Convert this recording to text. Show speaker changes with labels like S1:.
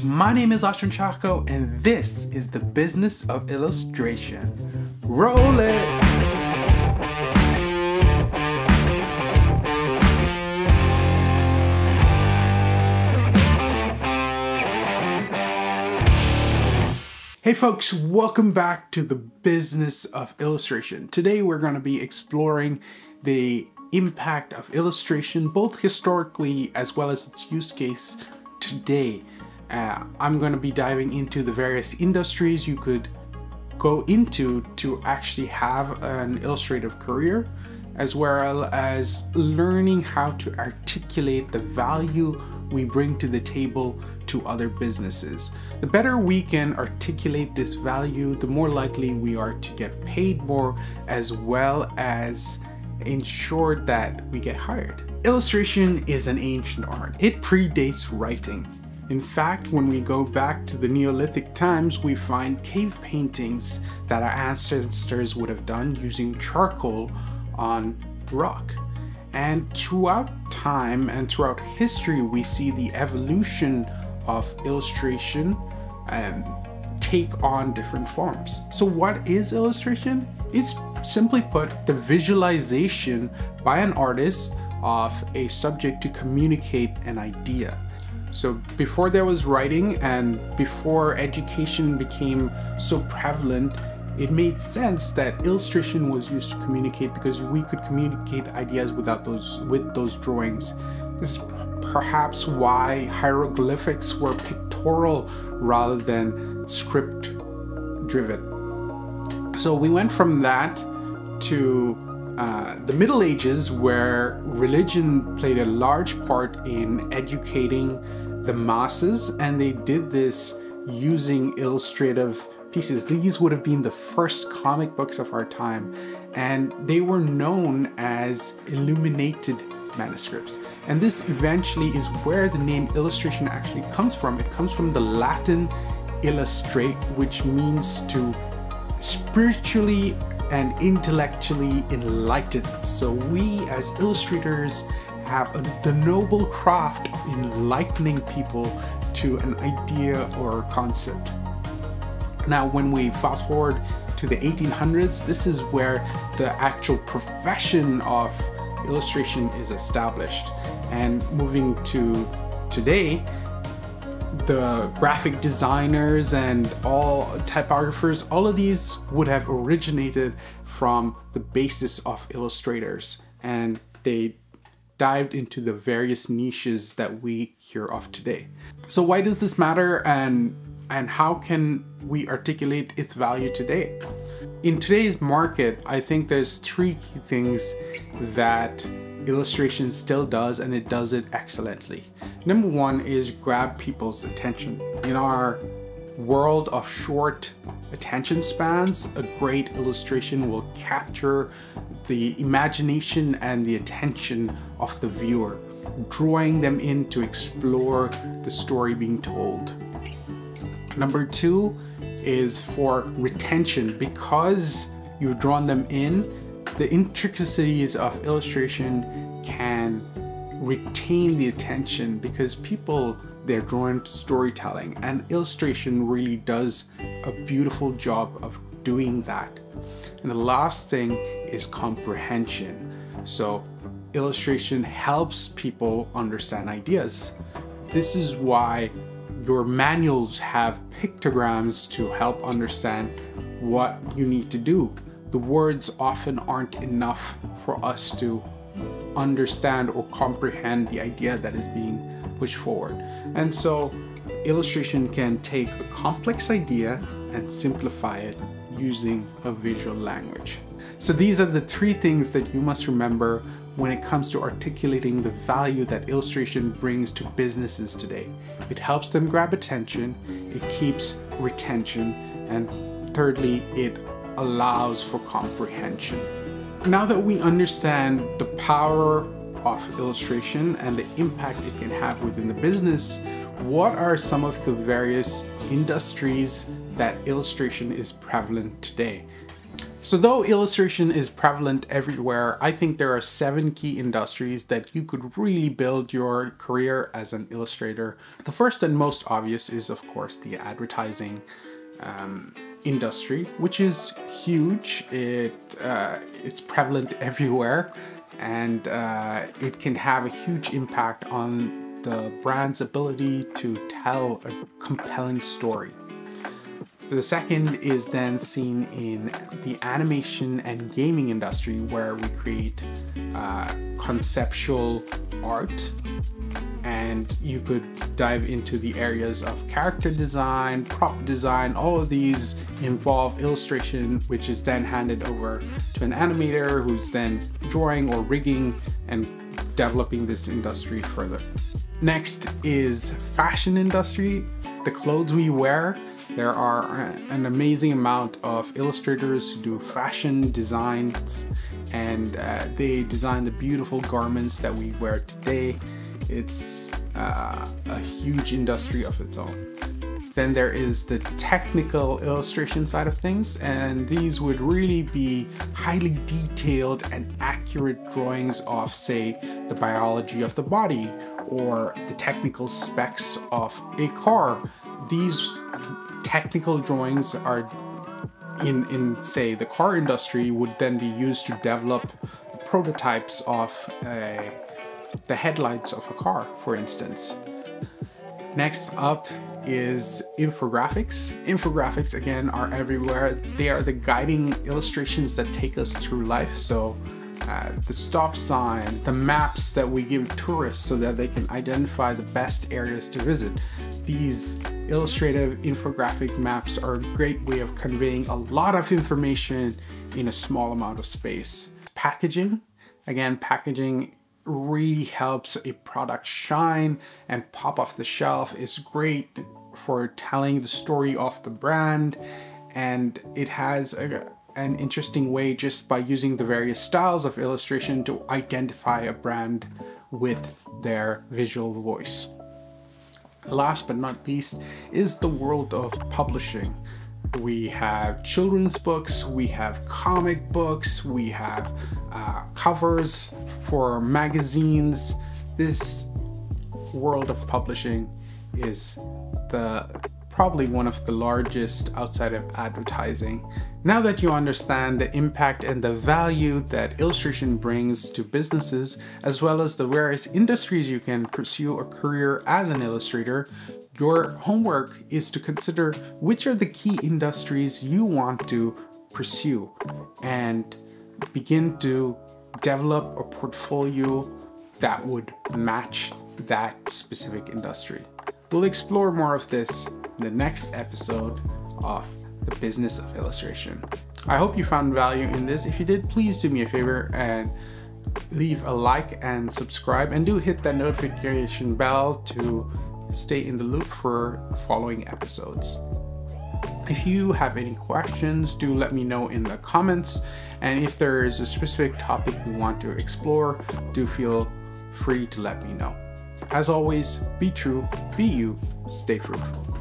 S1: My name is Ashwin Chacko, and this is the business of illustration. Roll it! Hey folks, welcome back to the business of illustration. Today we're going to be exploring the impact of illustration, both historically as well as its use case today. I'm going to be diving into the various industries you could go into to actually have an illustrative career, as well as learning how to articulate the value we bring to the table to other businesses. The better we can articulate this value, the more likely we are to get paid more, as well as ensure that we get hired. Illustration is an ancient art. It predates writing. In fact, when we go back to the Neolithic times, we find cave paintings that our ancestors would have done using charcoal on rock. And throughout time and throughout history, we see the evolution of illustration take on different forms. So what is illustration? It's simply put the visualization by an artist of a subject to communicate an idea. So before there was writing and before education became so prevalent, it made sense that illustration was used to communicate, because we could communicate ideas with those drawings. This is perhaps why hieroglyphics were pictorial rather than script driven. So we went from that to the Middle Ages, where religion played a large part in educating the masses, and they did this using illustrative pieces. These would have been the first comic books of our time, and they were known as illuminated manuscripts. And this eventually is where the name illustration actually comes from. It comes from the Latin illustrate, which means to spiritually and intellectually enlighten. So we as illustrators have the noble craft of enlightening people to an idea or concept. Now, when we fast forward to the 1800s, this is where the actual profession of illustration is established. And moving to today, the graphic designers and all typographers, all of these would have originated from the basis of illustrators, and they dived into the various niches that we hear of today. So why does this matter, and how can we articulate its value today? In today's market, I think there's three key things that illustration still does, and it does it excellently. Number one is grab people's attention. In our world of short attention spans, a great illustration will capture the imagination and the attention of the viewer, drawing them in to explore the story being told. Number two is for retention. Because you've drawn them in, the intricacies of illustration can retain the attention, because people, they're drawn to storytelling, and illustration really does a beautiful job of doing that. And the last thing is comprehension. So illustration helps people understand ideas. This is why your manuals have pictograms to help understand what you need to do. The words often aren't enough for us to understand or comprehend the idea that is being pushed forward. And so illustration can take a complex idea and simplify it using a visual language. So these are the three things that you must remember when it comes to articulating the value that illustration brings to businesses today. It helps them grab attention, it keeps retention, and thirdly, it allows for comprehension. Now that we understand the power of illustration and the impact it can have within the business, what are some of the various industries that illustration is prevalent today? So though illustration is prevalent everywhere, I think there are 7 key industries that you could really build your career as an illustrator. The first and most obvious is, of course, the advertising industry, which is huge. It's prevalent everywhere, and it can have a huge impact on the brand's ability to tell a compelling story. The second is then seen in the animation and gaming industry, where we create conceptual art, and you could dive into the areas of character design, prop design. All of these involve illustration, which is then handed over to an animator who's then drawing or rigging and developing this industry further. Next is fashion industry, the clothes we wear. There are an amazing amount of illustrators who do fashion designs, and they design the beautiful garments that we wear today. It's a huge industry of its own. Then there is the technical illustration side of things, and these would really be highly detailed and accurate drawings of, say, the biology of the body or the technical specs of a car. These technical drawings are in say the car industry would then be used to develop the prototypes of the headlights of a car, for instance. Next up is infographics. Infographics, again, are everywhere. They are the guiding illustrations that take us through life. So the stop signs, the maps that we give tourists so that they can identify the best areas to visit. These illustrative infographic maps are a great way of conveying a lot of information in a small amount of space. Packaging, again, packaging really helps a product shine and pop off the shelf. It's great for telling the story of the brand, and it has an interesting way just by using the various styles of illustration to identify a brand with their visual voice. Last but not least is the world of publishing. We have children's books, we have comic books, we have covers for magazines. This world of publishing is probably one of the largest outside of advertising. Now that you understand the impact and the value that illustration brings to businesses, as well as the various industries you can pursue a career as an illustrator, your homework is to consider which are the key industries you want to pursue and begin to develop a portfolio that would match that specific industry. We'll explore more of this in the next episode of The Business of Illustration. I hope you found value in this. If you did, please do me a favor and leave a like and subscribe, and do hit that notification bell to stay in the loop for following episodes. If you have any questions, do let me know in the comments, and if there is a specific topic you want to explore, do feel free to let me know. As always, be true, be you, stay fruitful.